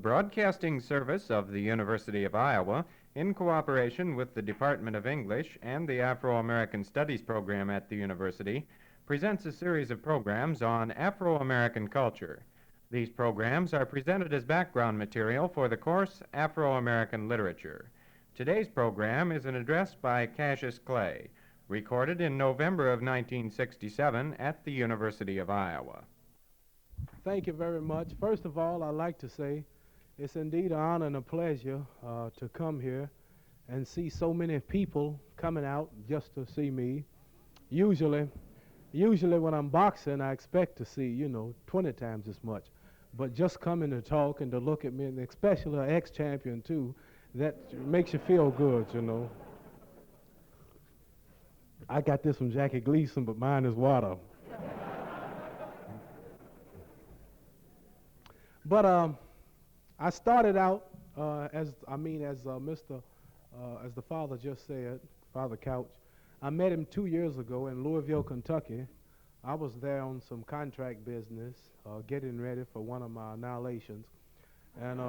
Broadcasting service of the University of Iowa, in cooperation with the Department of English and the Afro-American Studies program at the university, presents a series of programs on Afro-American culture. These programs are presented as background material for the course Afro-American Literature. Today's program is an address by Cassius Clay, recorded in November of 1967 at the University of Iowa. Thank you very much. First of all, I'd like to say it's indeed an honor and a pleasure to come here and see so many people coming out just to see me. Usually when I'm boxing, I expect to see, 20 times as much. But just coming to talk and to look at me, and especially an ex-champion too, that makes you feel good. I got this from Jackie Gleason, but mine is water. But I started out as the father just said, Father Couch. I met him 2 years ago in Louisville, Kentucky. I was there on some contract business, getting ready for one of my annihilations, and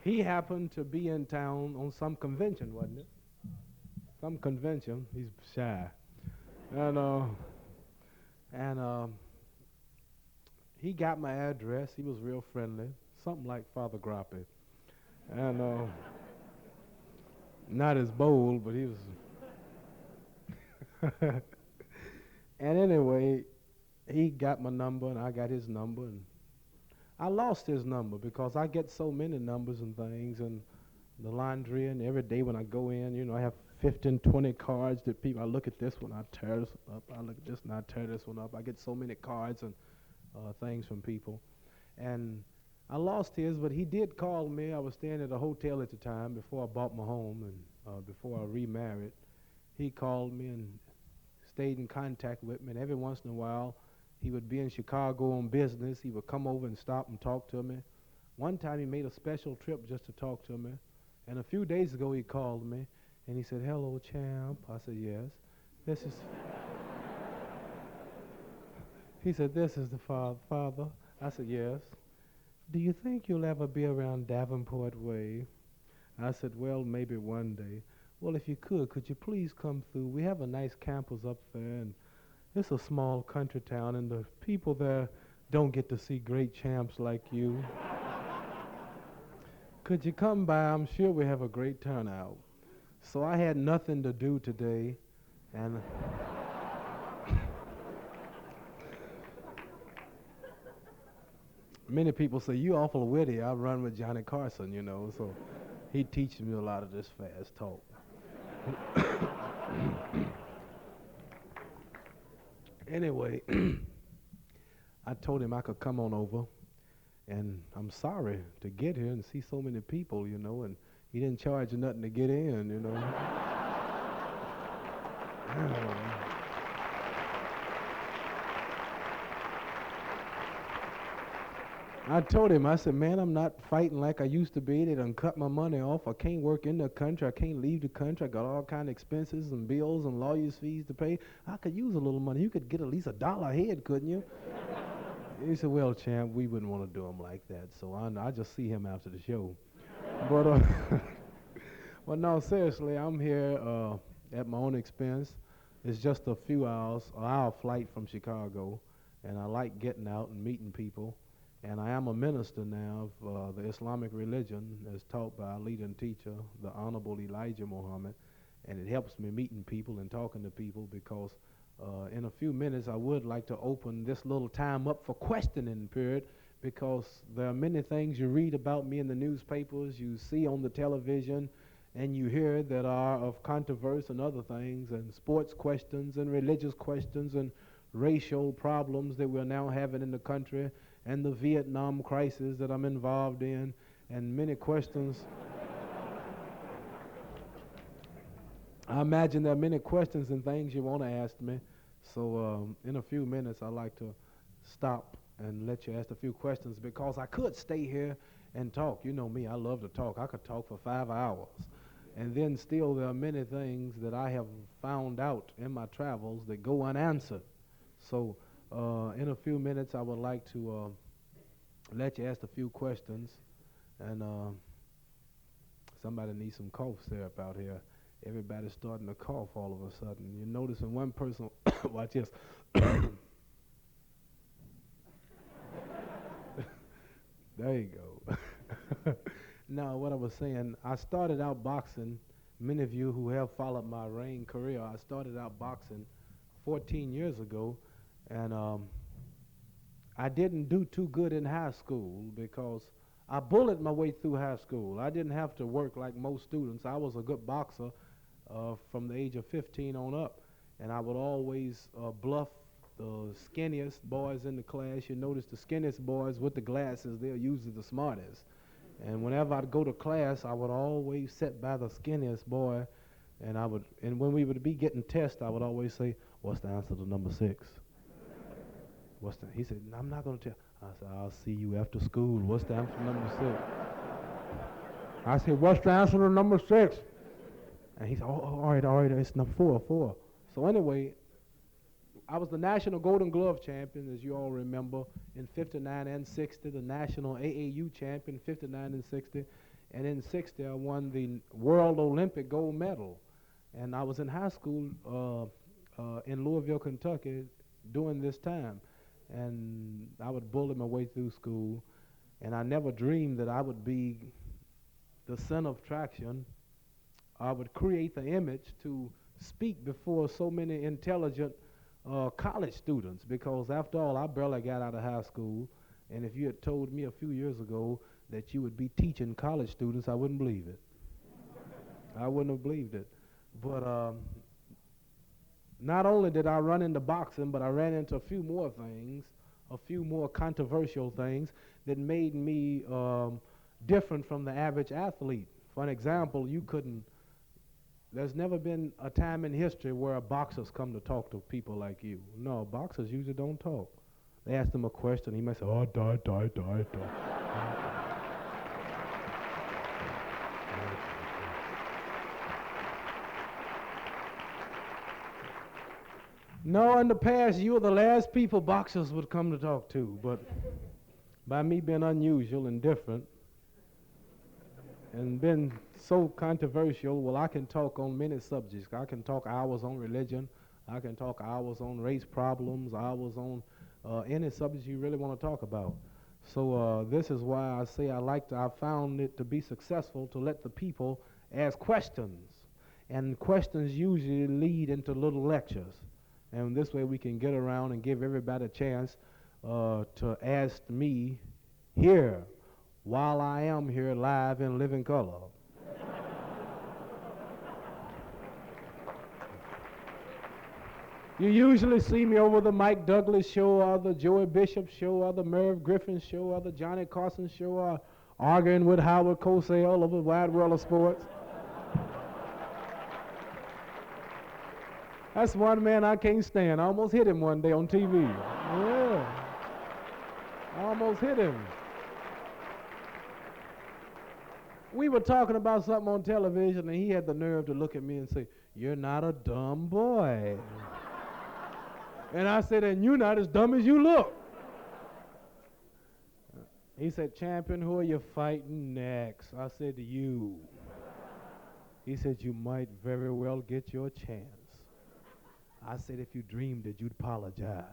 he happened to be in town on some convention, wasn't it? Some convention. He's shy, and he got my address. He was real friendly, something like Father Grappe, and not as bold, but he was. And anyway, he got my number, and I got his number, and I lost his number because I get so many numbers and things, and the laundry, and every day when I go in, I have 15, 20 cards that people, I look at this one, I tear this up, I look at this and I tear this one up. I get so many cards and things from people. And I lost his, but he did call me. I was staying at a hotel at the time before I bought my home and before I remarried. He called me and stayed in contact with me, and every once in a while he would be in Chicago on business. He would come over and stop and talk to me. One time he made a special trip just to talk to me, and a few days ago he called me and he said, "Hello, champ." I said, "Yes." He said, "This is the father." I said, "Yes." "Do you think you'll ever be around Davenport Way?" I said, "Well, maybe one day." "Well, if you could you please come through? We have a nice campus up there, and it's a small country town, and the people there don't get to see great champs like you. Could you come by? I'm sure we have a great turnout." So I had nothing to do today, and many people say, "You awful witty. I run with Johnny Carson, so he teaches me a lot of this fast talk." Anyway, I told him I could come on over, and I'm sorry to get here and see so many people, and he didn't charge you nothing to get in. I told him, I said, "Man, I'm not fighting like I used to be. They done cut my money off. I can't work in the country. I can't leave the country. I got all kind of expenses and bills and lawyers' fees to pay. I could use a little money. You could get at least $1 a head, couldn't you?" He said, "Well, champ, we wouldn't want to do him like that, so I just see him after the show." But well, no, seriously, I'm here at my own expense. It's just a few hours, an hour flight from Chicago, and I like getting out and meeting people. And I am a minister now of the Islamic religion as taught by our leading teacher, the Honorable Elijah Muhammad, and it helps me meeting people and talking to people because in a few minutes I would like to open this little time up for questioning period, because there are many things you read about me in the newspapers, you see on the television, and you hear that are of controversy and other things, and sports questions and religious questions and racial problems that we're now having in the country, and the Vietnam crisis that I'm involved in, and many questions. I imagine there are many questions and things you want to ask me. So in a few minutes, I'd like to stop and let you ask a few questions, because I could stay here and talk. You know me, I love to talk. I could talk for 5 hours. And then still there are many things that I have found out in my travels that go unanswered. So in a few minutes, I would like to let you ask a few questions. And somebody needs some cough syrup out here. Everybody's starting to cough all of a sudden. You're noticing one person, watch this. There you go. Now, what I was saying, I started out boxing. Many of you who have followed my ring career, I started out boxing 14 years ago, and I didn't do too good in high school because I bullied my way through high school. I didn't have to work like most students. I was a good boxer from the age of 15 on up, and I would always bluff the skinniest boys in the class. You notice the skinniest boys with the glasses, they're usually the smartest. And whenever I'd go to class, I would always sit by the skinniest boy, and when we would be getting tests, I would always say, "What's the answer to number 6?" He said, "I'm not going to tell." I said, "I'll see you after school. What's the answer to number 6?" I said, "What's the answer to number 6?" And he said, "Oh, all right, it's number 4." So anyway, I was the national Golden Glove champion, as you all remember, in 59 and 60, the national AAU champion, 59 and 60. And in 60, I won the World Olympic gold medal. And I was in high school in Louisville, Kentucky during this time. And I would bully my way through school. And I never dreamed that I would be the center of attraction. I would create the image to speak before so many intelligent college students, because after all, I barely got out of high school, and if you had told me a few years ago that you would be teaching college students, I wouldn't believe it. I wouldn't have believed it. But not only did I run into boxing, but I ran into a few more things, a few more controversial things that made me different from the average athlete. For an example, there's never been a time in history where boxers come to talk to people like you. No, boxers usually don't talk. They ask them a question, he might say, "Oh, die." No, in the past, you were the last people boxers would come to talk to, but by me being unusual and different, and been so controversial, well, I can talk on many subjects. I can talk hours on religion. I can talk hours on race problems, hours on any subject you really want to talk about. So this is why I say I found it to be successful to let the people ask questions. And questions usually lead into little lectures. And this way we can get around and give everybody a chance to ask me here while I am here live in living color. You usually see me over the Mike Douglas show or the Joey Bishop show or the Merv Griffin show or the Johnny Carson show or arguing with Howard Cosell over the wide world of sports. That's one man I can't stand. I almost hit him one day on TV. Yeah. I almost hit him. We were talking about something on television, and he had the nerve to look at me and say, "You're not a dumb boy." And I said, "And you're not as dumb as you look." He said, "Champion, who are you fighting next?" I said, "You." He said, "You might very well get your chance." I said, "If you dreamed it, you'd apologize."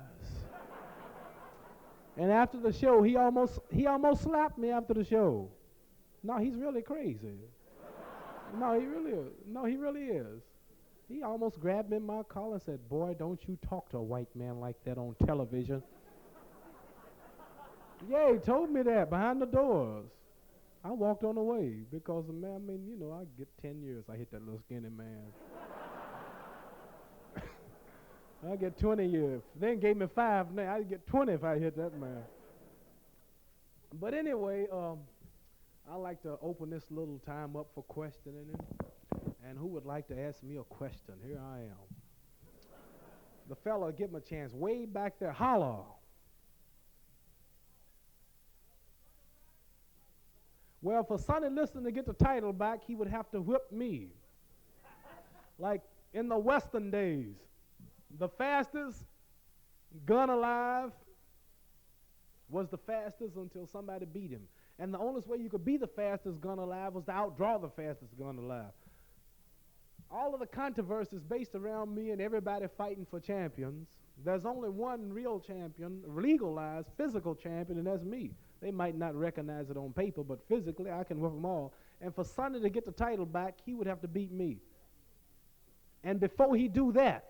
And after the show, he almost slapped me after the show. No, he's really crazy. No, he really is. No, he really is. He almost grabbed me in my collar and said, "Boy, don't you talk to a white man like that on television." Yeah, he told me that behind the doors. I walked on away because, man, I mean, I get 10 years. I hit that little skinny man. I get 20 years. They gave me 5. Now I get 20 if I hit that man. But anyway, I like to open this little time up for questioning. And who would like to ask me a question? Here I am. The fella, give him a chance. Way back there, holler. Well, for Sonny Liston to get the title back, he would have to whip me. Like in the Western days, the fastest gun alive was the fastest until somebody beat him. And the only way you could be the fastest gun alive was to outdraw the fastest gun alive. All of the controversies based around me and everybody fighting for champions. There's only one real champion, legalized physical champion, and that's me. They might not recognize it on paper, but physically I can whip them all. And for Sonny to get the title back, he would have to beat me. And before he do that,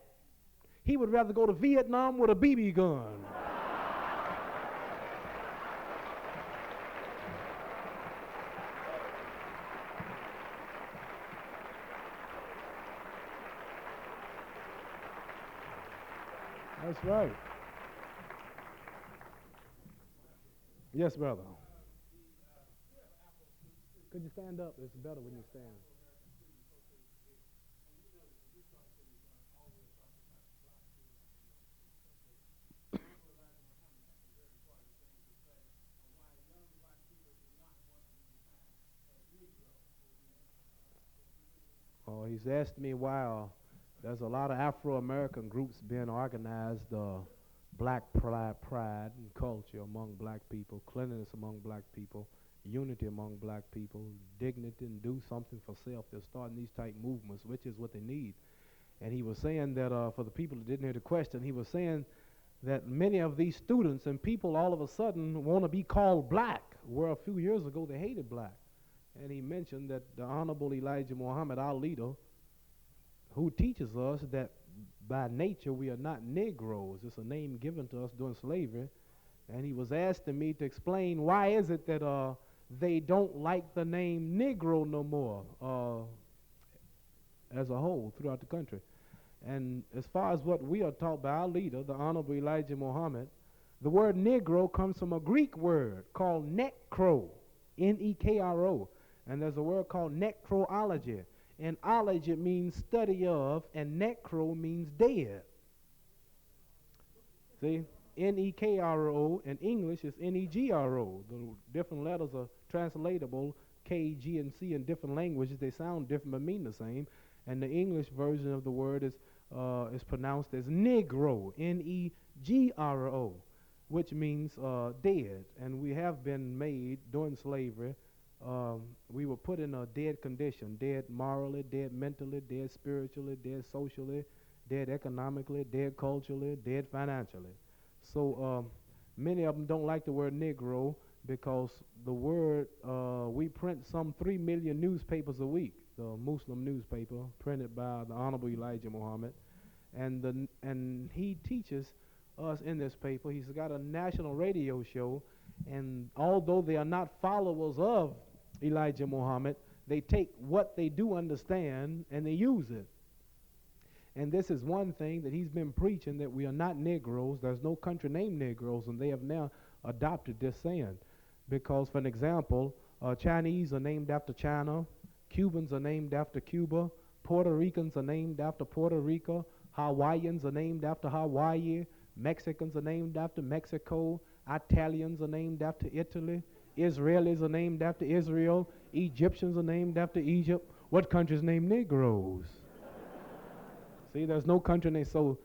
he would rather go to Vietnam with a BB gun. That's right. Yes, brother. Could you stand up? It's better when you stand. Oh, he's asked me why there's a lot of Afro-American groups being organized, black pride and culture among black people, cleanliness among black people, unity among black people, dignity and do something for self. They're starting these type movements, which is what they need. And he was saying that for the people that didn't hear the question, he was saying that many of these students and people all of a sudden want to be called black, where a few years ago they hated black. And he mentioned that the Honorable Elijah Muhammad, our leader, who teaches us that by nature we are not Negroes. It's a name given to us during slavery. And he was asking me to explain why is it that they don't like the name Negro no more as a whole throughout the country. And as far as what we are taught by our leader, the Honorable Elijah Muhammad, the word Negro comes from a Greek word called nekro, N-E-K-R-O. And there's a word called necrology. And ology means study of, and necro means dead. See? N-E-K-R-O, in English is N-E-G-R-O. The different letters are translatable, K, G, and C in different languages. They sound different but mean the same. And the English version of the word is pronounced as Negro, N-E-G-R-O, which means dead. And we have been made during slavery. We were put in a dead condition, dead morally, dead mentally, dead spiritually, dead socially, dead economically, dead culturally, dead financially. So many of them don't like the word Negro because the word, we print some 3 million newspapers a week, the Muslim newspaper printed by the Honorable Elijah Muhammad. And he teaches us in this paper. He's got a national radio show, and although they are not followers of Elijah Muhammad, they take what they do understand and they use it. And this is one thing that he's been preaching, that we are not Negroes. There's no country named Negroes, and they have now adopted this saying. Because, for an example, Chinese are named after China, Cubans are named after Cuba, Puerto Ricans are named after Puerto Rico, Hawaiians are named after Hawaii, Mexicans are named after Mexico, Italians are named after Italy, Israelis are named after Israel, Egyptians are named after Egypt. What country is named Negroes? See, there's no country named. So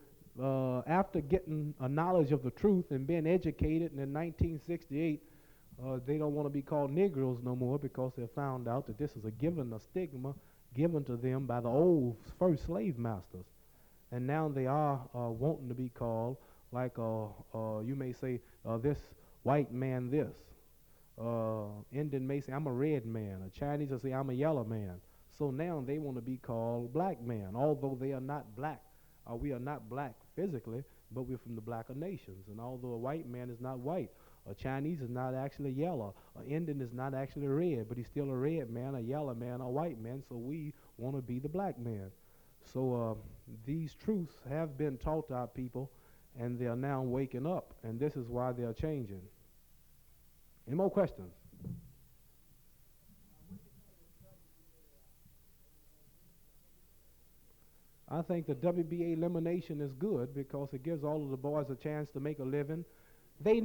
after getting a knowledge of the truth and being educated, and in 1968, they don't want to be called Negroes no more because they found out that this is a stigma given to them by the old first slave masters. And now they are wanting to be called, like you may say, this white man this. Indian may say, I'm a red man. A Chinese will say, I'm a yellow man. So now they want to be called black man, although they are not black. We are not black physically, but we're from the blacker nations. And although a white man is not white, a Chinese is not actually yellow, an Indian is not actually red, but he's still a red man, a yellow man, a white man, so we want to be the black man. So these truths have been taught to our people, and they are now waking up, and this is why they are changing. Any more questions? I think the WBA elimination is good because it gives all of the boys a chance to make a living. They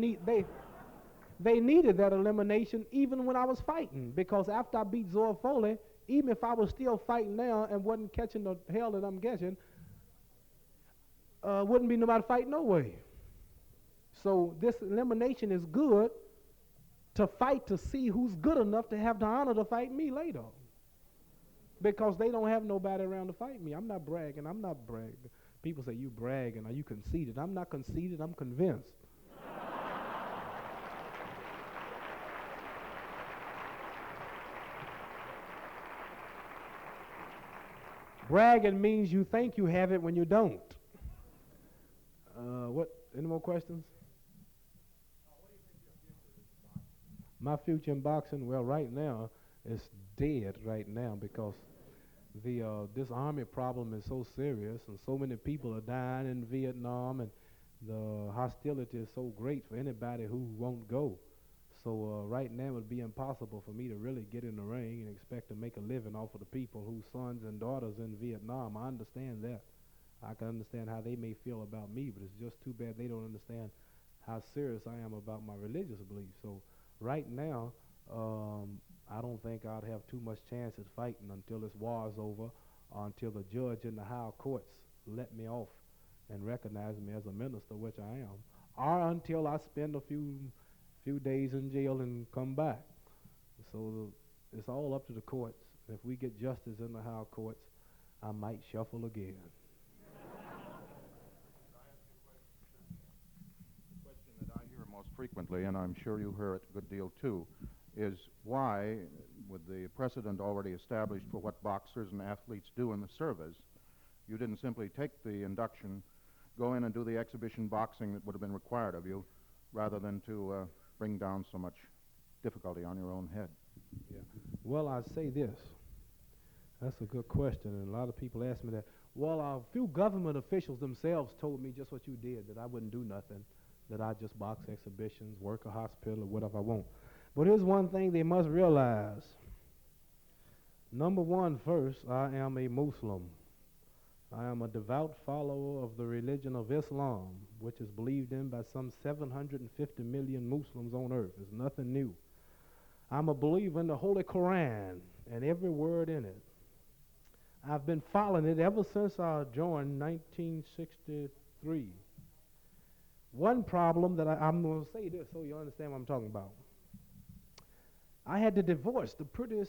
They needed that elimination even when I was fighting, because after I beat Zora Foley, even if I was still fighting now and wasn't catching the hell that I'm catching, wouldn't be nobody fighting no way. So this elimination is good to fight to see who's good enough to have the honor to fight me later. Because they don't have nobody around to fight me. I'm not bragging. I'm not bragging. People say, you bragging, are you conceited? I'm not conceited. I'm convinced. Bragging means you think you have it when you don't. What? Any more questions? My future in boxing, well, right now, it's dead right now because this army problem is so serious and so many people are dying in Vietnam and the hostility is so great for anybody who won't go. So right now it would be impossible for me to really get in the ring and expect to make a living off of the people whose sons and daughters in Vietnam. I understand that. I can understand how they may feel about me, but it's just too bad they don't understand how serious I am about my religious beliefs. So right now, I don't think I'd have too much chance at fighting until this war is over, or until the judge in the higher courts let me off and recognize me as a minister, which I am, or until I spend a few days in jail and come back. So it's all up to the courts. If we get justice in the higher courts, I might shuffle again. The question that I hear most frequently, and I'm sure you hear it a good deal too, is why, with the precedent already established for what boxers and athletes do in the service, you didn't simply take the induction, go in and do the exhibition boxing that would have been required of you, rather than to bring down so much difficulty on your own head. Yeah. Well, I'd say this. That's a good question, and a lot of people ask me that. Well, a few government officials themselves told me just what you did, that I wouldn't do nothing, that I just box exhibitions, work a hospital, or whatever I want. But here's one thing they must realize. Number one, first, I am a Muslim. I am a devout follower of the religion of Islam, which is believed in by some 750 million Muslims on earth. It's nothing new. I'm a believer in the Holy Quran and every word in it. I've been following it ever since I joined 1963. One problem that I'm going to say this so you understand what I'm talking about. I had to divorce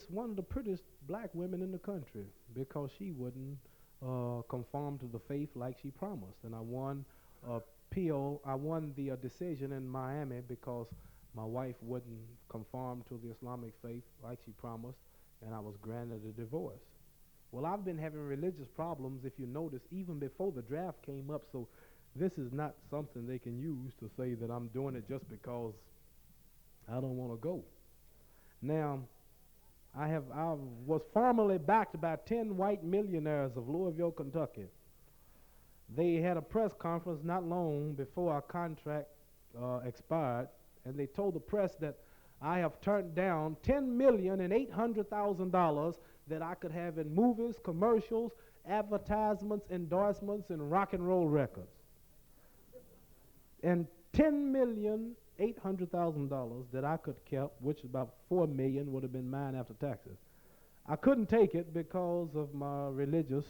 one of the prettiest black women in the country because she wouldn't conform to the faith like she promised. And I won the decision in Miami because my wife wouldn't conform to the Islamic faith like she promised, and I was granted a divorce. Well, I've been having religious problems, if you notice, even before the draft came up, so this is not something they can use to say that I'm doing it just because I don't want to go. Now, I was formerly backed by 10 white millionaires of Louisville, Kentucky. They had a press conference not long before our contract expired, and they told the press that I have turned down $10,800,000 that I could have in movies, commercials, advertisements, endorsements, and rock and roll records. And $10,800,000 that I could kept, which is about $4 million, would have been mine after taxes. I couldn't take it because of my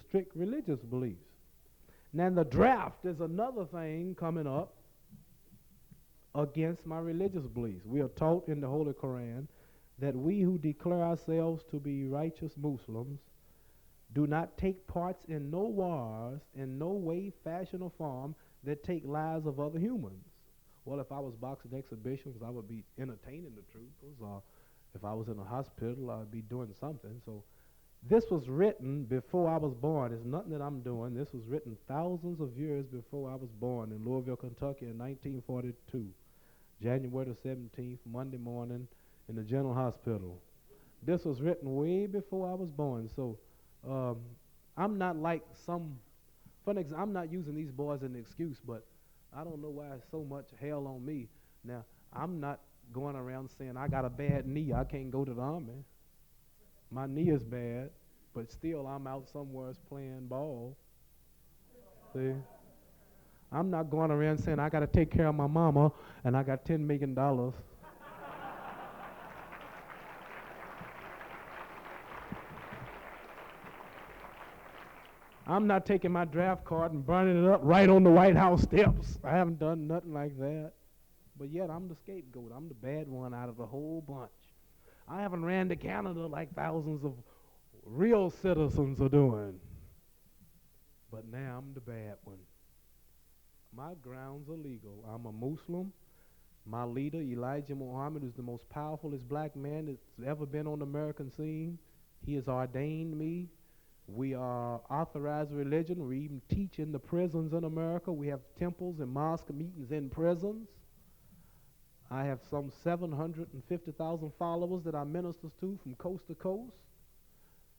strict religious beliefs. Now the draft is another thing coming up against my religious beliefs. We are taught in the Holy Quran that we who declare ourselves to be righteous Muslims do not take parts in no wars in no way, fashion, or form that take lives of other humans. Well, if I was boxing exhibitions, I would be entertaining the troopers, or if I was in a hospital, I'd be doing something. So this was written before I was born. It's nothing that I'm doing. This was written thousands of years before I was born in Louisville, Kentucky in 1942, January the 17th, Monday morning in the General Hospital. This was written way before I was born. So I'm not like I'm not using these boys as an excuse, but I don't know why so much hell on me. Now, I'm not going around saying I got a bad knee, I can't go to the army. My knee is bad, but still I'm out somewhere playing ball. See? I'm not going around saying I got to take care of my mama and I got $10 million. I'm not taking my draft card and burning it up right on the White House steps. I haven't done nothing like that. But yet I'm the scapegoat. I'm the bad one out of the whole bunch. I haven't ran to Canada like thousands of real citizens are doing. But now I'm the bad one. My grounds are legal. I'm a Muslim. My leader, Elijah Muhammad, is the most powerfulest black man that's ever been on the American scene. He has ordained me. We are authorized religion. We even teach in the prisons in America. We have temples and mosque meetings in prisons. I have some 750,000 followers that I minister to from coast to coast.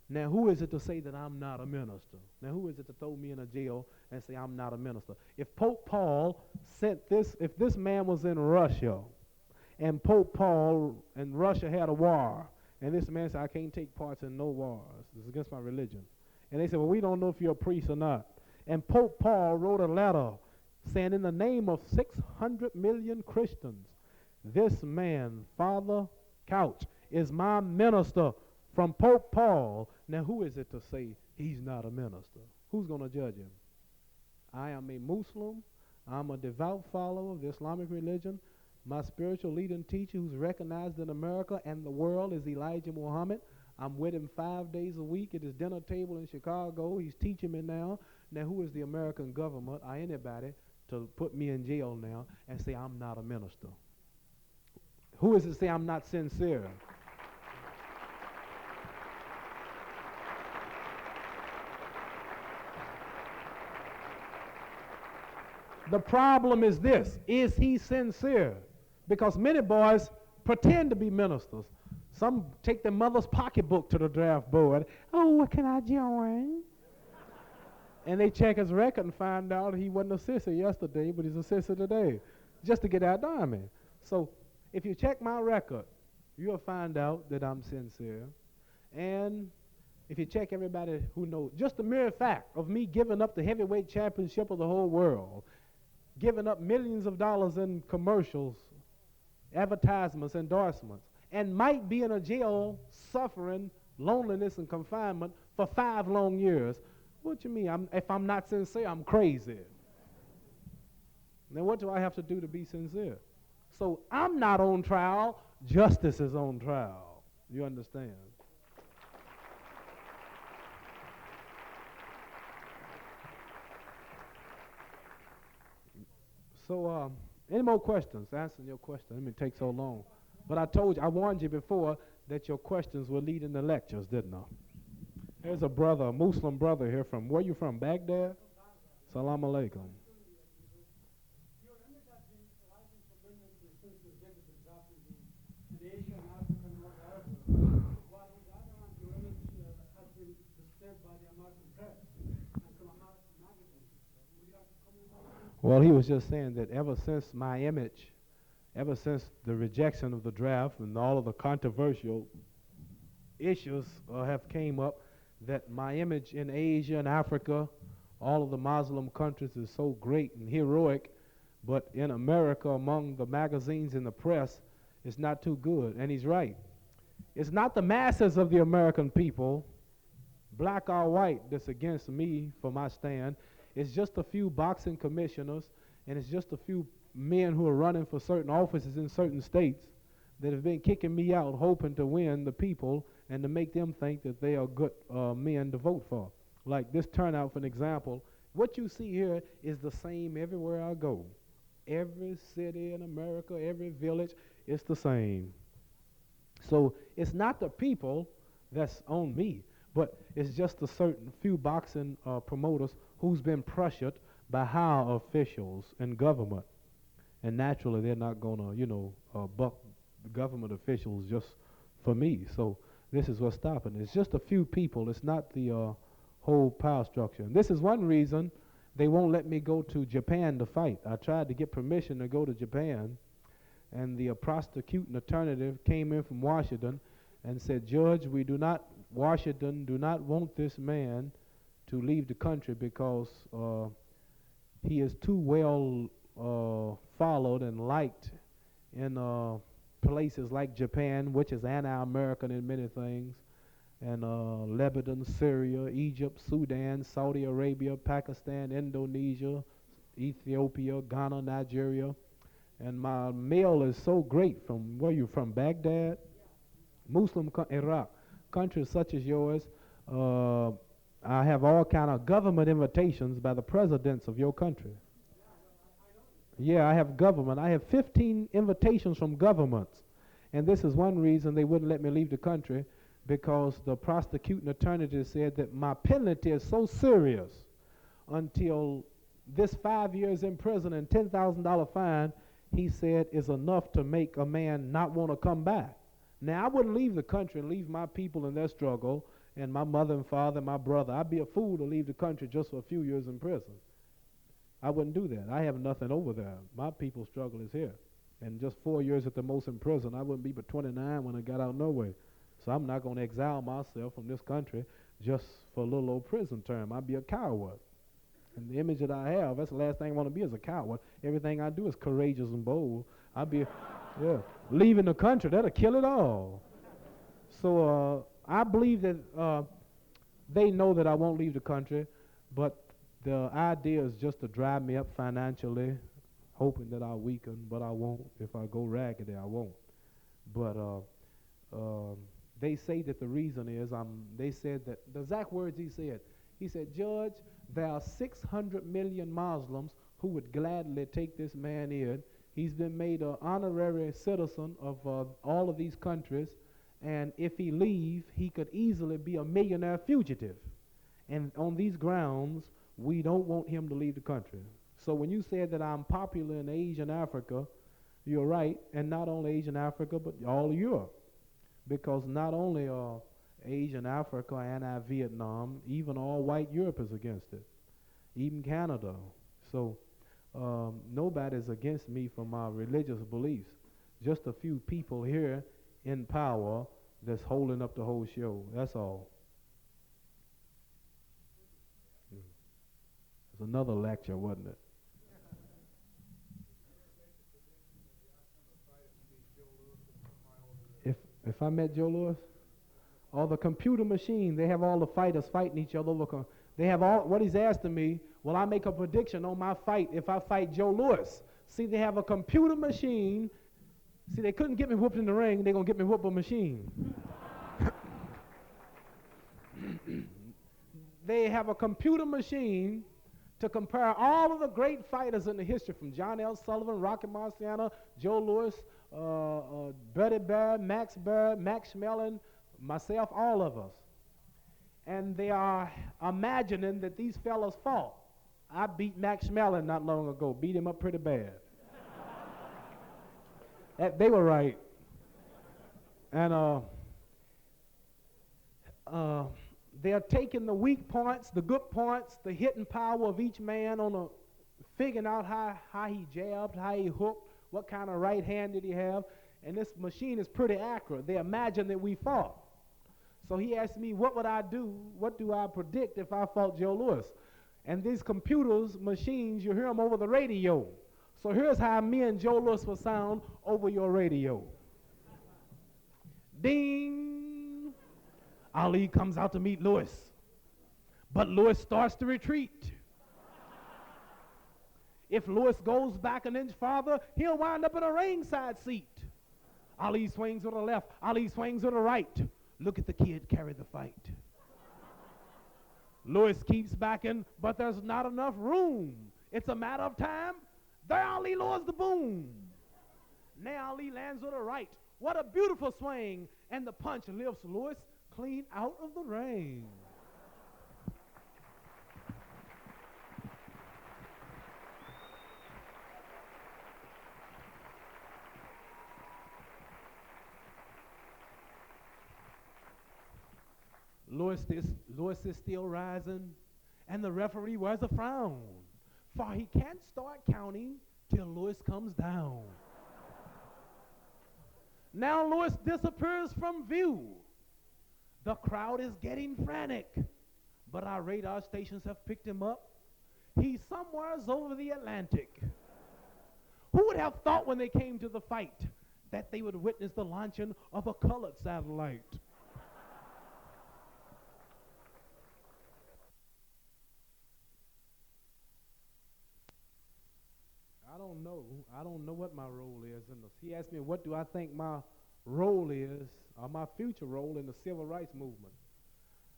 Now, who is it to say that I'm not a minister? Now, who is it to throw me in a jail and say I'm not a minister? If Pope Paul sent this, if this man was in Russia, and Pope Paul and Russia had a war, and this man said, I can't take parts in no wars. It's against my religion. And they said, well, we don't know if you're a priest or not. And Pope Paul wrote a letter saying, in the name of 600 million Christians, this man, Father Couch, is my minister from Pope Paul. Now, who is it to say he's not a minister? Who's going to judge him? I am a Muslim. I'm a devout follower of the Islamic religion. My spiritual leader and teacher, who's recognized in America and the world, is Elijah Muhammad. I'm with him 5 days a week at his dinner table in Chicago. He's teaching me now. Now, who is the American government or anybody to put me in jail now and say I'm not a minister? Who is it to say I'm not sincere? The problem is this: is he sincere? Because many boys pretend to be ministers. Some take their mother's pocketbook to the draft board. Oh, what can I join? And they check his record and find out he wasn't a sissy yesterday, but he's a sissy today, just to get out the army. So if you check my record, you'll find out that I'm sincere. And if you check everybody who knows, just the mere fact of me giving up the heavyweight championship of the whole world, giving up millions of dollars in commercials, advertisements, endorsements, and might be in a jail suffering loneliness and confinement for 5 long years. What you mean? If I'm not sincere, I'm crazy. Then what do I have to do to be sincere? So I'm not on trial. Justice is on trial. You understand? So, any more questions? Answering your question. Let me take so long. But I warned you before that your questions will lead into lectures, didn't I? There's a brother, a Muslim brother here from, where you from, Baghdad? Salam alaikum. Well, he was just saying that ever since my image, ever since the rejection of the draft and all of the controversial issues have came up, that my image in Asia and Africa, all of the Muslim countries, is so great and heroic, but in America, among the magazines and the press, it's not too good. And he's right. It's not the masses of the American people, black or white, that's against me for my stand. It's just a few boxing commissioners, and it's just a few men who are running for certain offices in certain states that have been kicking me out, hoping to win the people and to make them think that they are good men to vote for. Like this turnout, for an example, what you see here is the same everywhere I go. Every city in America, every village, it's the same. So it's not the people that's on me, but it's just a certain few boxing promoters who's been pressured by high officials and government. And naturally, they're not going to, buck government officials just for me. So this is what's stopping. It's just a few people. It's not the whole power structure. And this is one reason they won't let me go to Japan to fight. I tried to get permission to go to Japan, and the prosecuting attorney came in from Washington and said, Judge, Washington do not want this man to leave the country because he is too well followed and liked in places like Japan, which is anti-American in many things. and Lebanon, Syria, Egypt, Sudan, Saudi Arabia, Pakistan, Indonesia, Ethiopia, Ghana, Nigeria. And my mail is so great. From where you from? Baghdad, Iraq, countries such as yours. Uh, I have all kind of government invitations by the presidents of your country. Yeah, I have government. I have 15 invitations from governments. And this is one reason they wouldn't let me leave the country, because the prosecuting attorney said that my penalty is so serious until this 5 years in prison and $10,000 fine, he said, is enough to make a man not want to come back. Now, I wouldn't leave the country and leave my people in their struggle, and my mother and father and my brother. I'd be a fool to leave the country just for a few years in prison. I wouldn't do that. I have nothing over there. My people's struggle is here. And just 4 years at the most in prison, I wouldn't be but 29 when I got out no way. So I'm not going to exile myself from this country just for a little old prison term. I'd be a coward. And the image that I have, that's the last thing I want to be, is a coward. Everything I do is courageous and bold. I'd be, yeah, leaving the country, that'll kill it all. So I believe that they know that I won't leave the country, but the idea is just to drive me up financially, hoping that I'll weaken, but I won't. If I go raggedy, I won't. But they say that the reason is, they said that, the exact words he said, Judge, there are 600 million Muslims who would gladly take this man in. He's been made an honorary citizen of all of these countries, and if he leave, he could easily be a millionaire fugitive. And on these grounds, we don't want him to leave the country. So when you said that I'm popular in Asia and Africa, you're right, and not only Asia and Africa, but all of Europe. Because not only Asia and Africa, anti-Vietnam, even all white Europe is against it, even Canada. So nobody's against me for my religious beliefs. Just a few people here in power that's holding up the whole show. That's all. It's another lecture, wasn't it? If I met Joe Louis, or the computer machine, they have all the fighters fighting each other over. They have all, what he's asking me, will I make a prediction on my fight if I fight Joe Louis? See, they have a computer machine. See, they couldn't get me whooped in the ring. They're going to get me whooped a machine. They have a computer machine to compare all of the great fighters in the history, from John L. Sullivan, Rocky Marciano, Joe Louis, Buddy Barrett, Max Barrett, Max Mellon, myself, all of us. And they are imagining that these fellas fought. I beat Max Mellon not long ago, beat him up pretty bad. They were right. And they're taking the weak points, the good points, the hitting power of each man figuring out how he jabbed, how he hooked, what kind of right hand did he have. And this machine is pretty accurate. They imagine that we fought. So he asked me, what would I do? What do I predict if I fought Joe Louis? And these computers, machines, you hear them over the radio. So here's how me and Joe Louis will sound over your radio. Ding! Ali comes out to meet Louis. But Louis starts to retreat. If Louis goes back an inch farther, he'll wind up in a ringside seat. Ali swings to the left. Ali swings to the right. Look at the kid carry the fight. Louis keeps backing, but there's not enough room. It's a matter of time. There Ali lowers the boom. Now Ali lands to the right. What a beautiful swing. And the punch lifts Louis clean out of the ring. Louis is still rising, and the referee wears a frown, for he can't start counting till Louis comes down. Now Louis disappears from view. The crowd is getting frantic, but our radar stations have picked him up. He's somewhere over the Atlantic. Who would have thought when they came to the fight that they would witness the launching of a colored satellite? I don't know. I don't know what my role is in this. He asked me, what do I think my role is, or my future role in the civil rights movement?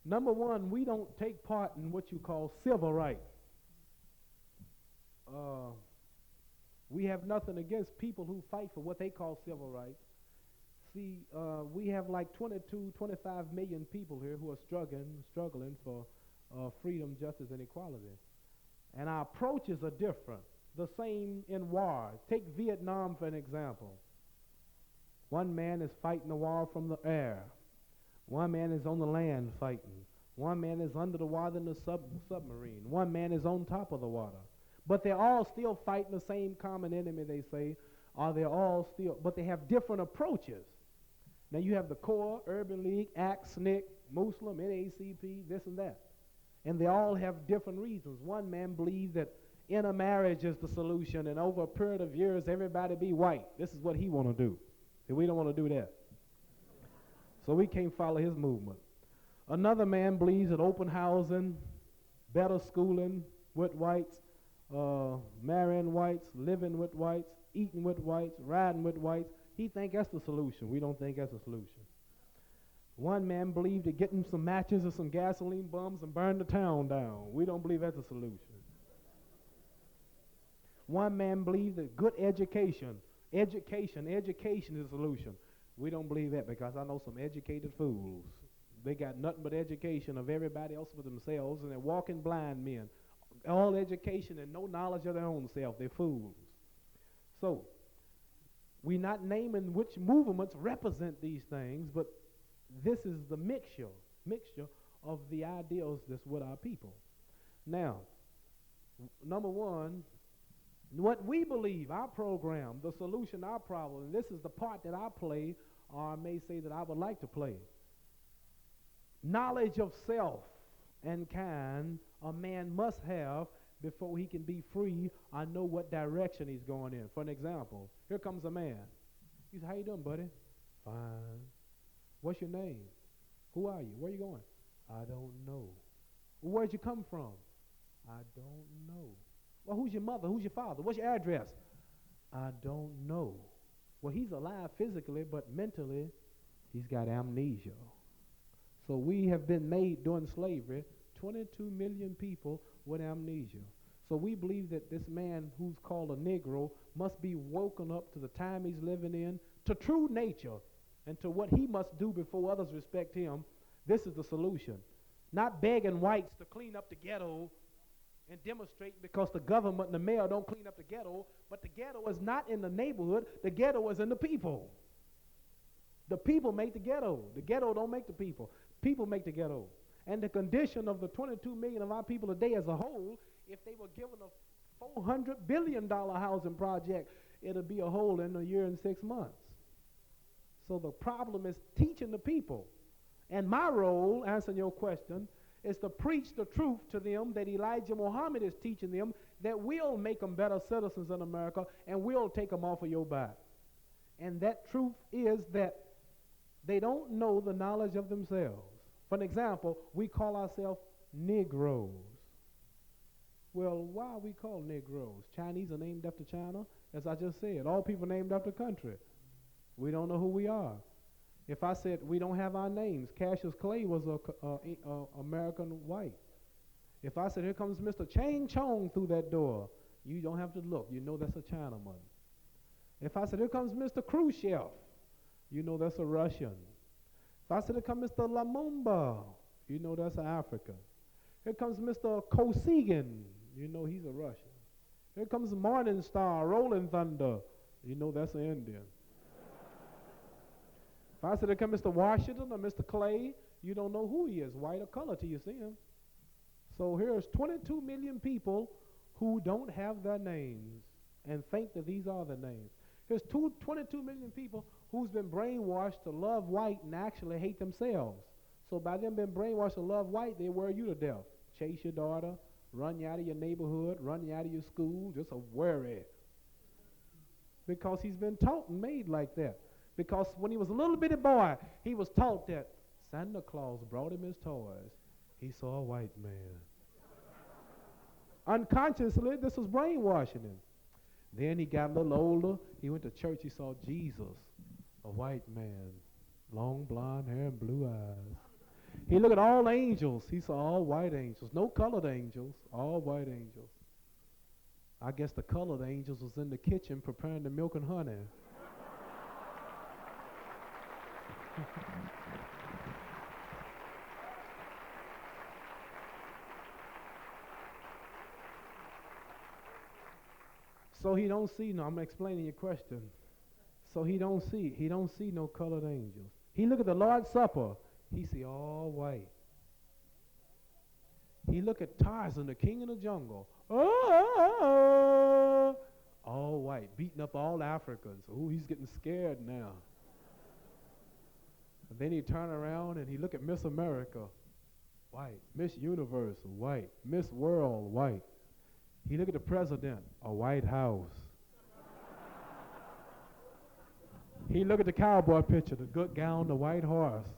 Number one, we don't take part in what you call civil rights. Uh, we have nothing against people who fight for what they call civil rights. See, we have like 22, 25 million people here who are struggling for freedom, justice, and equality. And our approaches are different. The same in war. Take Vietnam for an example. One man is fighting the war from the air. One man is on the land fighting. One man is under the water in the submarine. One man is on top of the water. But they're all still fighting the same common enemy, they say, or they're all still, but they have different approaches. Now you have the Corps, Urban League, ACT, SNCC, Muslim, NACP, this and that. And they all have different reasons. One man believes that intermarriage is the solution, and over a period of years, everybody be white. This is what he want to do. And we don't want to do that. So we can't follow his movement. Another man believes in open housing, better schooling with whites, marrying whites, living with whites, eating with whites, riding with whites. He thinks that's the solution. We don't think that's the solution. One man believed that getting some matches or some gasoline bombs and burn the town down. We don't believe that's a solution. One man believed that good education is a solution. We don't believe that because I know some educated fools. They got nothing but education of everybody else but themselves, and they're walking blind men. All education and no knowledge of their own self. They're fools. So, we're not naming which movements represent these things, but this is the mixture of the ideals that's with our people. Now, number one, what we believe, our program, the solution, our problem, and this is the part that I play, or I may say that I would like to play. Knowledge of self and kind a man must have before he can be free or know what direction he's going in. For an example, here comes a man. He said, how you doing, buddy? Fine. What's your name? Who are you? Where you going? I don't know. Well, where'd you come from? I don't know. Well, who's your mother? Who's your father? What's your address? I don't know. Well, he's alive physically, but mentally, he's got amnesia. So we have been made during slavery, 22 million people with amnesia. So we believe that this man who's called a Negro must be woken up to the time he's living in, to true nature, and to what he must do before others respect him. This is the solution. Not begging whites to clean up the ghetto and demonstrate because the government and the mayor don't clean up the ghetto, but the ghetto is not in the neighborhood, the ghetto is in the people. The people make the ghetto. The ghetto don't make the people. People make the ghetto. And the condition of the 22 million of our people today as a whole, if they were given a $400 billion housing project, it'll be a hole in a year and 6 months. So the problem is teaching the people. And my role, answering your question, is to preach the truth to them that Elijah Muhammad is teaching them that will make them better citizens in America and will take them off of your back. And that truth is that they don't know the knowledge of themselves. For an example, we call ourselves Negroes. Well, why are we called Negroes? Chinese are named after China, as I just said. All people named after country. We don't know who we are. If I said we don't have our names, Cassius Clay was a American white. If I said here comes Mr. Chang Chong through that door, you don't have to look. You know that's a Chinaman. If I said here comes Mr. Khrushchev, you know that's a Russian. If I said here comes Mr. Lumumba, you know that's an African. Here comes Mr. Kosygin, you know he's a Russian. Here comes Morning Star, Rolling Thunder, you know that's an Indian. If I said here comes Mr. Washington or Mr. Clay, you don't know who he is, white or color, till you see him. So here's 22 million people who don't have their names and think that these are their names. Here's 22 million people who's been brainwashed to love white and actually hate themselves. So by them being brainwashed to love white, they wear you to death. Chase your daughter, run you out of your neighborhood, run you out of your school, just a worry. Because he's been taught and made like that. Because when he was a little bitty boy, he was taught that Santa Claus brought him his toys. He saw a white man. Unconsciously, this was brainwashing him. Then he got a little older. He went to church. He saw Jesus, a white man, long blonde hair and blue eyes. He looked at all angels. He saw all white angels, no colored angels, all white angels. I guess the colored angels was in the kitchen preparing the milk and honey. So he don't see no, I'm explaining your question. So he don't see no colored angels. He look at the Lord's Supper, he see all white. He look at Tarzan, the king of the jungle. Oh, all white, beating up all Africans. Ooh, he's getting scared now. And then he turn around and he look at Miss America, white. Miss Universe, white. Miss World, white. He look at the president, a White House. He look at the cowboy picture, the good gown, the white horse.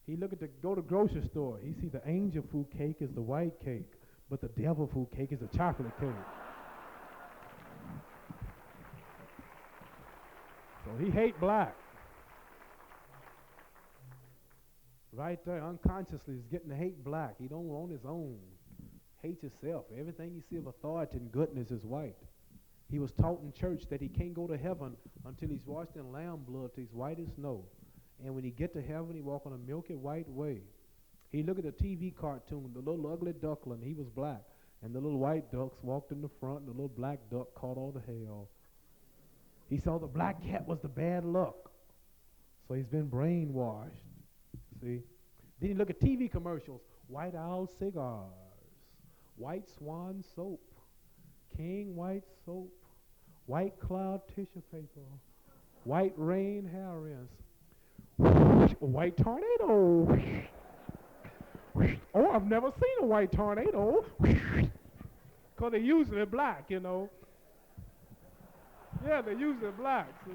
He look at the go to grocery store. He see the angel food cake is the white cake, but the devil food cake is the chocolate cake. So he hate black. Right there, unconsciously, he's getting to hate black. He don't on his own. Hate yourself. Everything you see of authority and goodness is white. He was taught in church that he can't go to heaven until he's washed in lamb blood till he's white as snow. And when he get to heaven, he walk on a milky white way. He look at the TV cartoon, the little ugly duckling, he was black. And the little white ducks walked in the front, and the little black duck caught all the hell. He saw the black cat was the bad luck. So he's been brainwashed. See? Then you look at TV commercials, White Owl cigars, White Swan soap, King White soap, White Cloud tissue paper, White Rain hair rinse, White tornado. Oh, I've never seen a white tornado. Because they're usually black, you know. Yeah, they're usually black, see.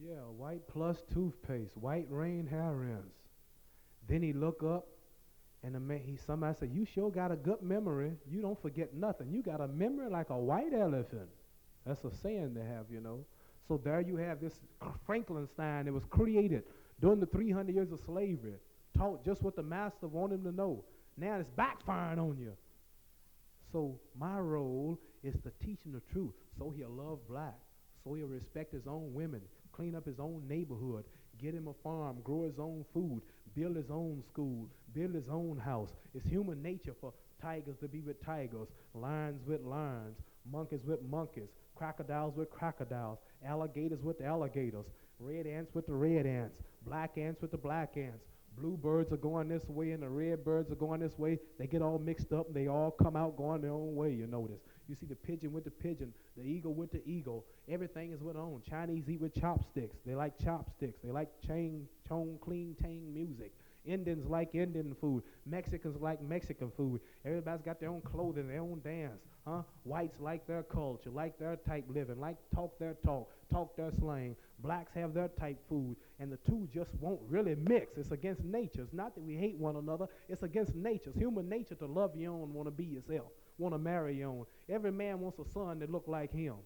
Yeah, white plus toothpaste, white rain hair rinse. Then he look up, and somebody said, "You sure got a good memory. You don't forget nothing. You got a memory like a white elephant." That's a saying they have, you know. So there you have this Frankenstein that was created during the 300 years of slavery, taught just what the master wanted him to know. Now it's backfiring on you. So my role is to teach him the truth, so he'll love black, so he'll respect his own women, clean up his own neighborhood, get him a farm, grow his own food, build his own school, build his own house. It's human nature for tigers to be with tigers, lions with lions, monkeys with monkeys, crocodiles with crocodiles, alligators with the alligators, red ants with the red ants, black ants with the black ants. Blue birds are going this way and the red birds are going this way. They get all mixed up and they all come out going their own way, you notice. You see the pigeon with the pigeon, the eagle with the eagle. Everything is with own. Chinese eat with chopsticks. They like chopsticks. They like chong, clean, tang music. Indians like Indian food. Mexicans like Mexican food. Everybody's got their own clothing, their own dance. Whites like their culture, like their type living, like talk their talk, talk their slang. Blacks have their type food, and the two just won't really mix. It's against nature. It's not that we hate one another. It's against nature. It's human nature to love your own, want to be yourself, want to marry your own. Every man wants a son that look like him.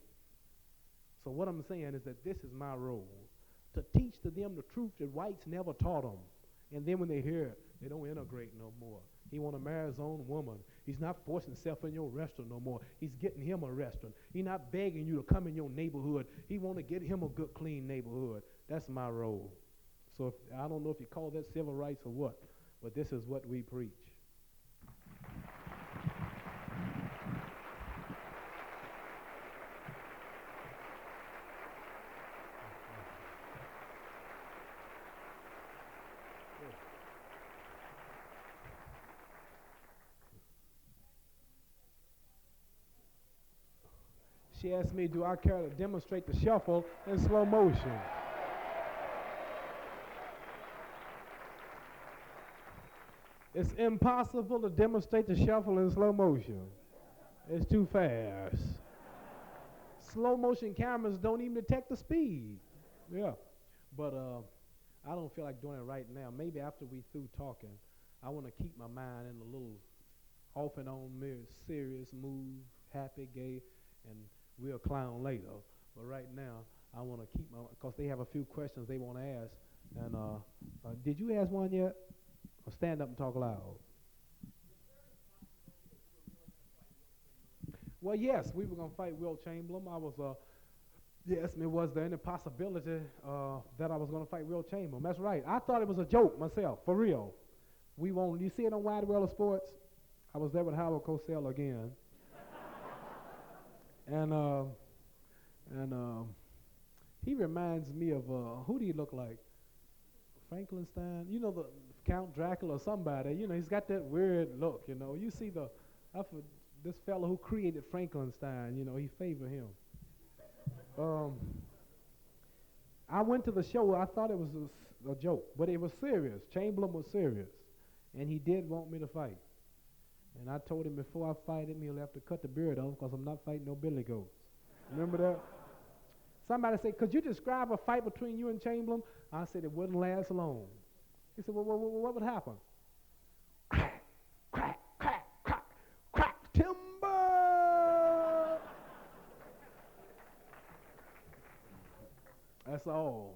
So what I'm saying is that this is my role, to teach to them the truth that whites never taught them. And then when they hear it, they don't integrate no more. He want to marry his own woman. He's not forcing himself in your restaurant no more. He's getting him a restaurant. He's not begging you to come in your neighborhood. He want to get him a good, clean neighborhood. That's my role. So I don't know if you call that civil rights or what, but this is what we preach. She asked me, do I care to demonstrate the shuffle in slow motion? It's impossible to demonstrate the shuffle in slow motion. It's too fast. Slow motion cameras don't even detect the speed. Yeah. But I don't feel like doing it right now. Maybe after we through talking, I want to keep my mind in a little off and on, serious mood, happy, gay, and we'll clown later. But right now, I want to keep my, because they have a few questions they want to ask. And did you ask one yet? Or stand up and talk loud? Well, yes, we were going to fight Will Chamberlain. I was, yes, it was there any possibility that I was going to fight Will Chamberlain. That's right. I thought it was a joke myself, for real. We won't, you see it on Wide World of Sports? I was there with Howard Cosell again. and he reminds me of, who do he look like? Frankenstein? You know, the Count Dracula or somebody. You know, he's got that weird look, you know. You see this fellow who created Frankenstein, you know, he favored him. I went to the show. I thought it was a joke, but it was serious. Chamberlain was serious, and he did want me to fight. And I told him before I fight him, he'll have to cut the beard off because I'm not fighting no billy goats. Remember that? Somebody said, could you describe a fight between you and Chamberlain? I said, it wouldn't last long. He said, well, what would happen? Crack, crack, crack, crack, crack, timber! That's all.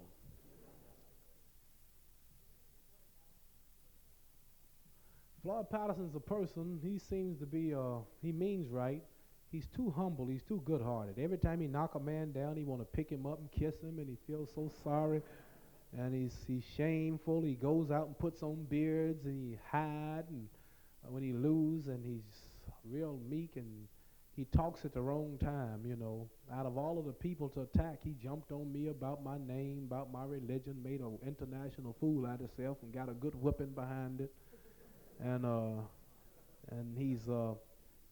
Floyd Patterson's a person, he seems to be, he means right. He's too humble, he's too good-hearted. Every time he knock a man down, he want to pick him up and kiss him, and he feels so sorry. And he's shameful. He goes out and puts on beards, and he hide, and when he lose, and he's real meek, and he talks at the wrong time, you know. Out of all of the people to attack, he jumped on me about my name, about my religion, made an international fool out of himself, and got a good whipping behind it. And he's a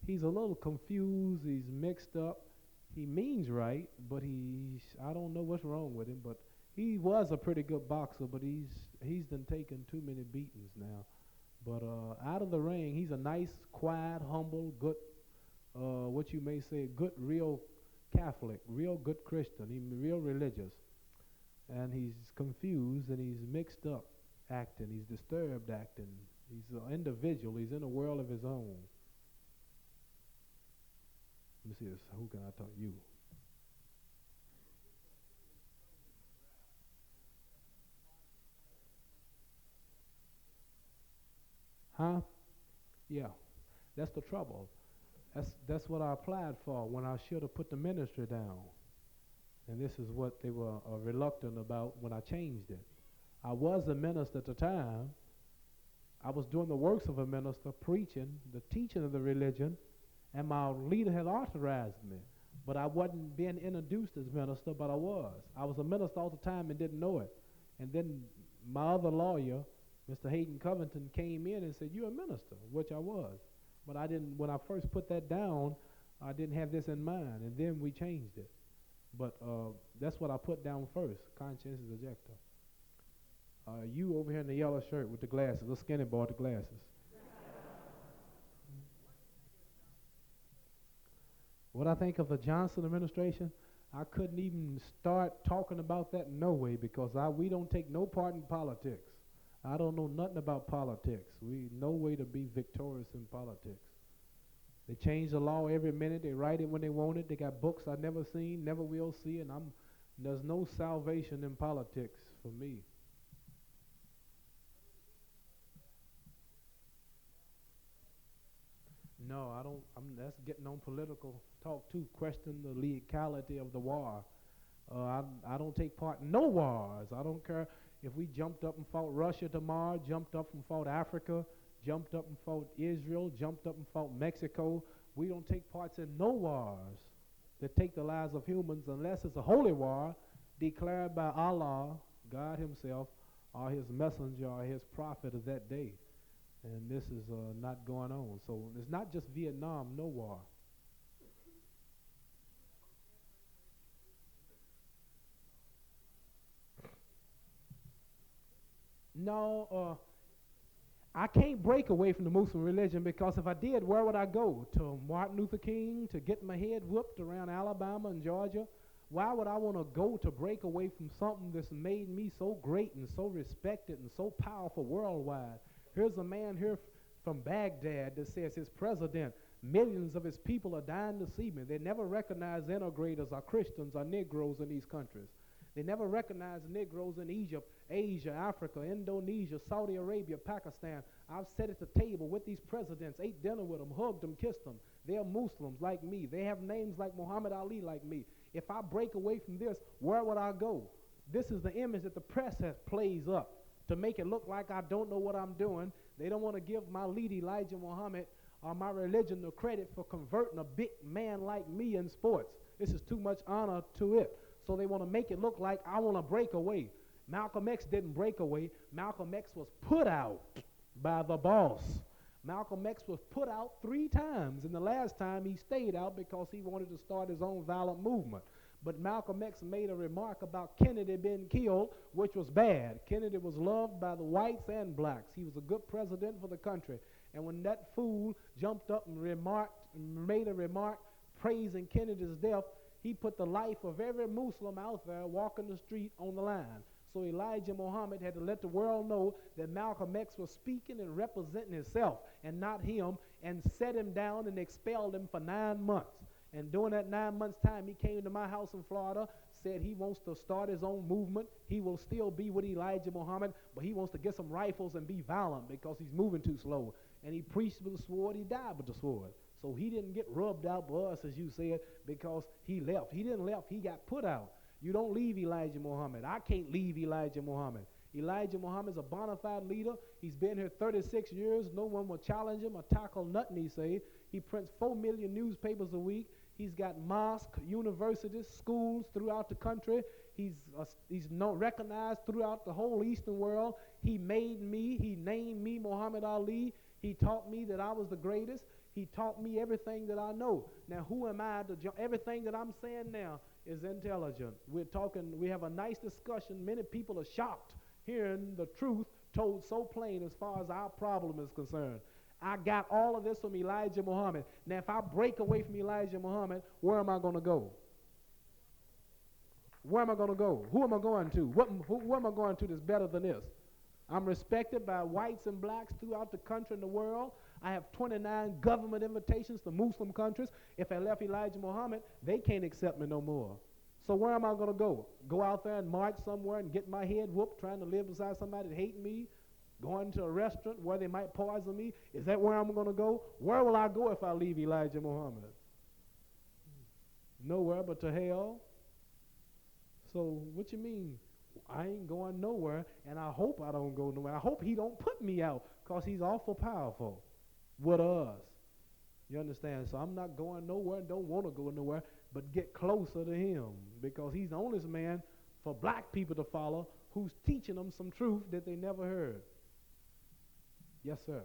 little confused. He's mixed up. He means right, but I don't know what's wrong with him. But he was a pretty good boxer, but he's done taken too many beatings now. But out of the ring, he's a nice, quiet, humble, good, what you may say, good, real Catholic, real good Christian. He's real religious, and he's confused and he's mixed up acting. He's disturbed acting. He's an individual. He's in a world of his own. Let me see this. Who can I talk? You. Huh? Yeah. That's the trouble. That's what I applied for when I should have put the ministry down. And this is what they were reluctant about when I changed it. I was a minister at the time. I was doing the works of a minister, preaching, the teaching of the religion, and my leader had authorized me. But I wasn't being introduced as minister, but I was. I was a minister all the time and didn't know it. And then my other lawyer, Mr. Hayden Covington, came in and said, you're a minister, which I was. But I didn't, when I first put that down, I didn't have this in mind, and then we changed it. But that's what I put down first, conscientious objector. You over here in the yellow shirt with the glasses, little skinny boy with the glasses. What I think of the Johnson administration, I couldn't even start talking about that no way because we don't take no part in politics. I don't know nothing about politics. We no way to be victorious in politics. They change the law every minute. They write it when they want it. They got books I never seen, never will see, and there's no salvation in politics for me. No, I don't. That's getting on political talk too. Question the legality of the war. I don't take part in no wars. I don't care if we jumped up and fought Russia tomorrow, jumped up and fought Africa, jumped up and fought Israel, jumped up and fought Mexico. We don't take parts in no wars that take the lives of humans unless it's a holy war declared by Allah, God himself, or his messenger or his prophet of that day. And this is not going on. So it's not just Vietnam, no war. No, I can't break away from the Muslim religion because if I did, where would I go? To Martin Luther King, to get my head whooped around Alabama and Georgia? Why would I want to go to break away from something that's made me so great and so respected and so powerful worldwide? Here's a man here from Baghdad that says his president, millions of his people are dying to see me. They never recognize integrators or Christians or Negroes in these countries. They never recognize Negroes in Egypt, Asia, Africa, Indonesia, Saudi Arabia, Pakistan. I've sat at the table with these presidents, ate dinner with them, hugged them, kissed them. They're Muslims like me. They have names like Muhammad Ali like me. If I break away from this, where would I go? This is the image that the press has plays up to make it look like I don't know what I'm doing. They don't want to give my lead, Elijah Muhammad, or my religion the credit for converting a big man like me in sports. This is too much honor to it. So they want to make it look like I want to break away. Malcolm X didn't break away. Malcolm X was put out by the boss. Malcolm X was put out 3 times, and the last time he stayed out because he wanted to start his own violent movement. But Malcolm X made a remark about Kennedy being killed, which was bad. Kennedy was loved by the whites and blacks. He was a good president for the country. And when that fool jumped up and made a remark praising Kennedy's death, he put the life of every Muslim out there walking the street on the line. So Elijah Muhammad had to let the world know that Malcolm X was speaking and representing himself and not him, and set him down and expelled him for 9 months. And during that 9 months' time, he came to my house in Florida, said he wants to start his own movement. He will still be with Elijah Muhammad, but he wants to get some rifles and be violent because he's moving too slow. And he preached with the sword, he died with the sword. So he didn't get rubbed out by us, as you said, because he left. He didn't left, he got put out. You don't leave Elijah Muhammad. I can't leave Elijah Muhammad. Elijah Muhammad's a bona fide leader. He's been here 36 years. No one will challenge him or tackle nothing, he say. He prints 4 million newspapers a week. He's got mosques, universities, schools throughout the country. He's recognized throughout the whole Eastern world. He made me. He named me Muhammad Ali. He taught me that I was the greatest. He taught me everything that I know. Now, who am I to everything that I'm saying now is intelligent. We have a nice discussion. Many people are shocked hearing the truth told so plain as far as our problem is concerned. I got all of this from Elijah Muhammad. Now, if I break away from Elijah Muhammad, where am I going to go? Where am I going to go? Who am I going to? Who am I going to that's better than this? I'm respected by whites and blacks throughout the country and the world. I have 29 government invitations to Muslim countries. If I left Elijah Muhammad, they can't accept me no more. So where am I going to go? Go out there and march somewhere and get my head whooped trying to live beside somebody that hate me? Going to a restaurant where they might poison me? Is that where I'm going to go? Where will I go if I leave Elijah Muhammad? Nowhere but to hell. So what you mean? I ain't going nowhere, and I hope I don't go nowhere. I hope he don't put me out because he's awful powerful with us. You understand? So I'm not going nowhere and don't want to go nowhere, but get closer to him because he's the only man for black people to follow who's teaching them some truth that they never heard. Yes, sir.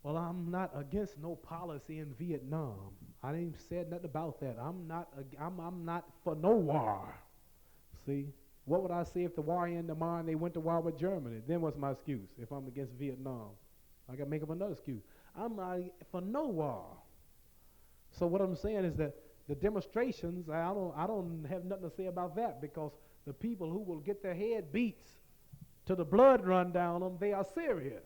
Well, I'm not against no policy in Vietnam. I ain't said nothing about that. I'm not for no war. See, what would I say if the war ended tomorrow and they went to war with Germany? Then what's my excuse if I'm against Vietnam? I got to make up another excuse. I'm not for no war. So what I'm saying is that the demonstrations, I don't have nothing to say about that because the people who will get their head beats to the blood run down them, they are serious.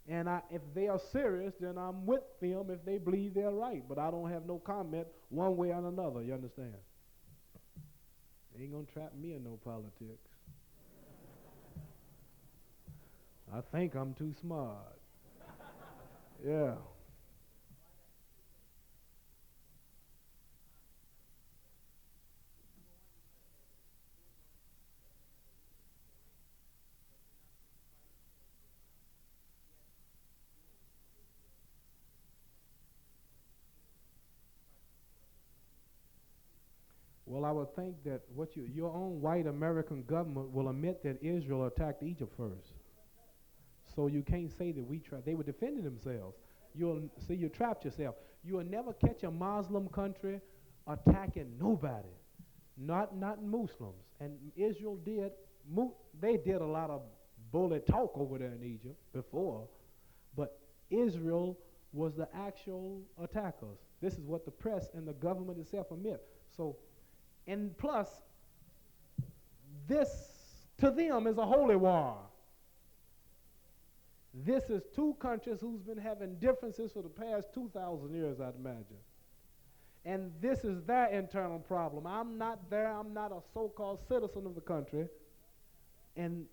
And if they are serious, then I'm with them if they believe they're right. But I don't have no comment one way or another, you understand? They ain't going to trap me in no politics. I think I'm too smart. Yeah. Well, I would think that your own white American government will admit that Israel attacked Egypt first. So you can't say that they were defending themselves. You trapped yourself. You will never catch a Muslim country attacking nobody, not Muslims. And Israel did a lot of bully talk over there in Egypt before, but Israel was the actual attackers. This is what the press and the government itself admit. So, and plus, this to them is a holy war. This is two countries who's been having differences for the past 2,000 years, I'd imagine. And this is their internal problem. I'm not there. I'm not a so-called citizen of the country. And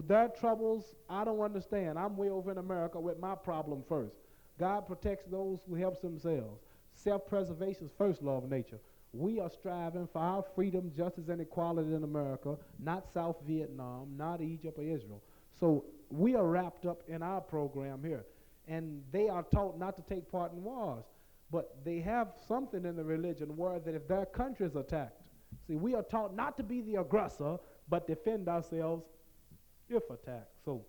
their troubles, I don't understand. I'm way over in America with my problem first. God protects those who helps themselves. Self-preservation is first law of nature. We are striving for our freedom, justice, and equality in America, not South Vietnam, not Egypt or Israel. So we are wrapped up in our program here. And they are taught not to take part in wars. But they have something in the religion where that if their country is attacked, see, we are taught not to be the aggressor, but defend ourselves if attacked. So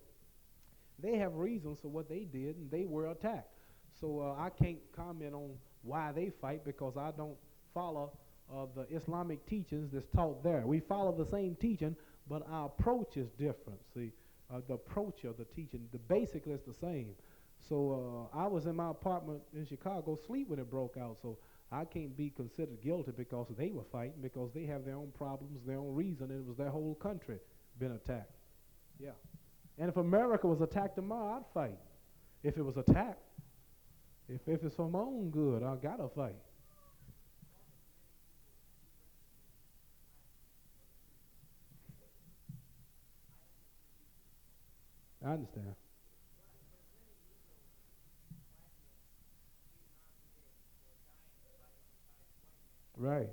they have reasons for what they did, and they were attacked. So I can't comment on why they fight because I don't follow the Islamic teachings that's taught there. We follow the same teaching, but our approach is different. See, the approach of the teaching, the basically is the same. So I was in my apartment in Chicago asleep when it broke out. So I can't be considered guilty because they were fighting, because they have their own problems, their own reason, and it was their whole country been attacked. Yeah. And if America was attacked tomorrow, I'd fight. If it was attacked, if it's for my own good, I gotta fight. I understand. Right.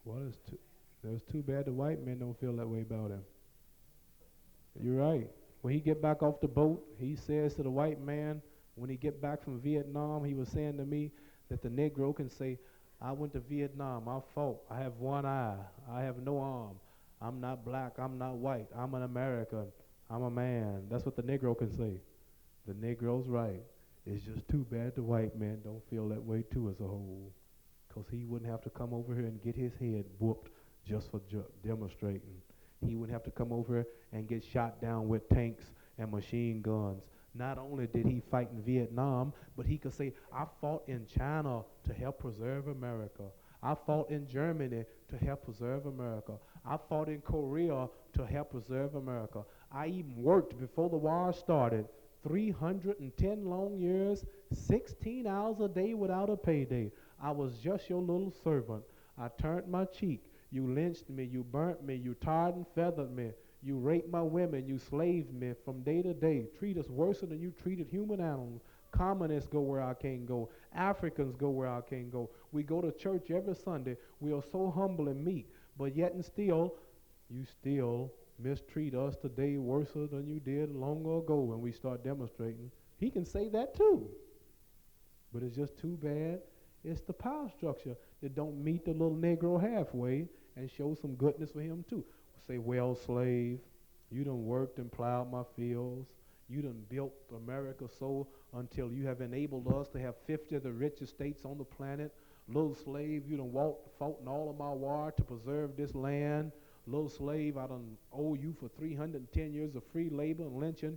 Well, it's too bad the white men don't feel that way about him. You're right. When he get back off the boat, he says to the white man, when he get back from Vietnam, he was saying to me that the Negro can say, I went to Vietnam, I fought, I have one eye, I have no arm, I'm not black, I'm not white, I'm an American, I'm a man. That's what the Negro can say. The Negro's right. It's just too bad the white man don't feel that way too as a whole. Because he wouldn't have to come over here and get his head whooped just for demonstrating. He wouldn't have to come over here and get shot down with tanks and machine guns. Not only did he fight in Vietnam, but he could say, I fought in China to help preserve America. I fought in Germany to help preserve America. I fought in Korea to help preserve America. I even worked before the war started 310 long years, 16 hours a day without a payday. I was just your little servant. I turned my cheek. You lynched me. You burnt me. You tarred and feathered me. You raped my women. You slaved me from day to day. Treat us worse than you treated human animals. Communists go where I can't go. Africans go where I can't go. We go to church every Sunday. We are so humble and meek. But yet and still, you still mistreat us today worse than you did long ago when we start demonstrating. He can say that too. But it's just too bad. It's the power structure that don't meet the little Negro halfway and show some goodness for him too. Say, well, slave, you done worked and plowed my fields. You done built America so until you have enabled us to have 50 of the richest states on the planet. Little slave, you done fought in all of my war to preserve this land. Little slave, I done owe you for 310 years of free labor and lynching.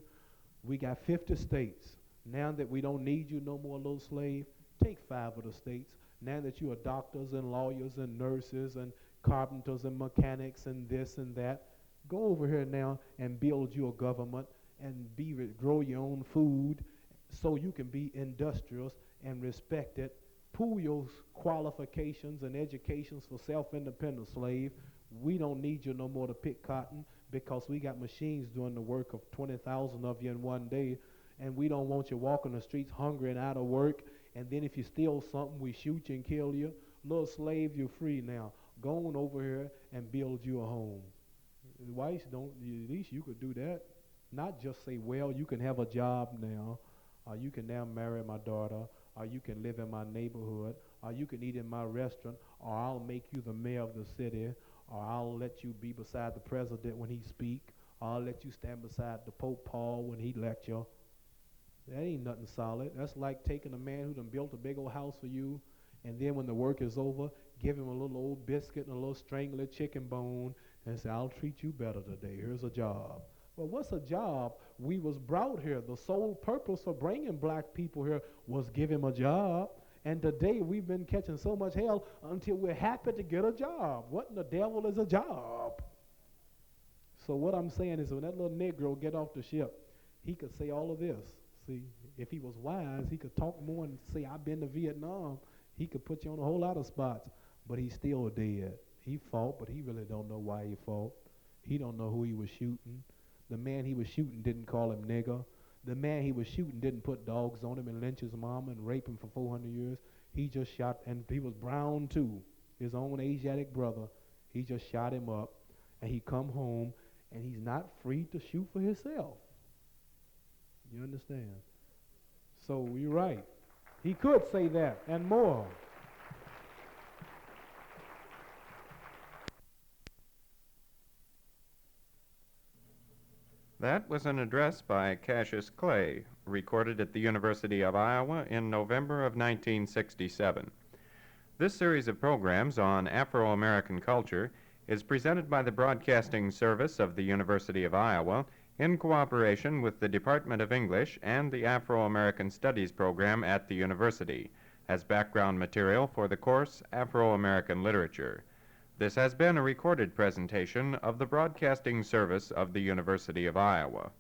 We got 50 states. Now that we don't need you no more, little slave, take 5 of the states. Now that you are doctors and lawyers and nurses and carpenters and mechanics and this and that, go over here now and build your government and grow your own food so you can be industrious and respected. Pool your qualifications and educations for self-independent slave. We don't need you no more to pick cotton because we got machines doing the work of 20,000 of you in one day, and we don't want you walking the streets hungry and out of work, and then if you steal something, we shoot you and kill you. Little slave, you're free now. Go on over here and build you a home. The whites don't, at least you could do that. Not just say, well, you can have a job now, or you can now marry my daughter, or you can live in my neighborhood, or you can eat in my restaurant, or I'll make you the mayor of the city, or I'll let you be beside the president when he speak, or I'll let you stand beside the Pope Paul when he lecture. That ain't nothing solid. That's like taking a man who done built a big old house for you, and then when the work is over, give him a little old biscuit and a little strangler chicken bone, and say, I'll treat you better today. Here's a job. Well, what's a job? We was brought here. The sole purpose of bringing black people here was give him a job. And today we've been catching so much hell until we're happy to get a job. What in the devil is a job? So what I'm saying is when that little Negro get off the ship, he could say all of this. See, if he was wise, he could talk more and say, I've been to Vietnam. He could put you on a whole lot of spots, but he's still dead. He fought, but he really don't know why he fought. He don't know who he was shooting. The man he was shooting didn't call him nigger. The man he was shooting didn't put dogs on him and lynch his mama and rape him for 400 years. He just shot, and he was brown too, his own Asiatic brother. He just shot him up, and he come home, and he's not free to shoot for himself. You understand? So you're right. He could say that and more. That was an address by Cassius Clay, recorded at the University of Iowa in November of 1967. This series of programs on Afro-American culture is presented by the Broadcasting Service of the University of Iowa in cooperation with the Department of English and the Afro-American Studies program at the university as background material for the course Afro-American Literature. This has been a recorded presentation of the Broadcasting Service of the University of Iowa.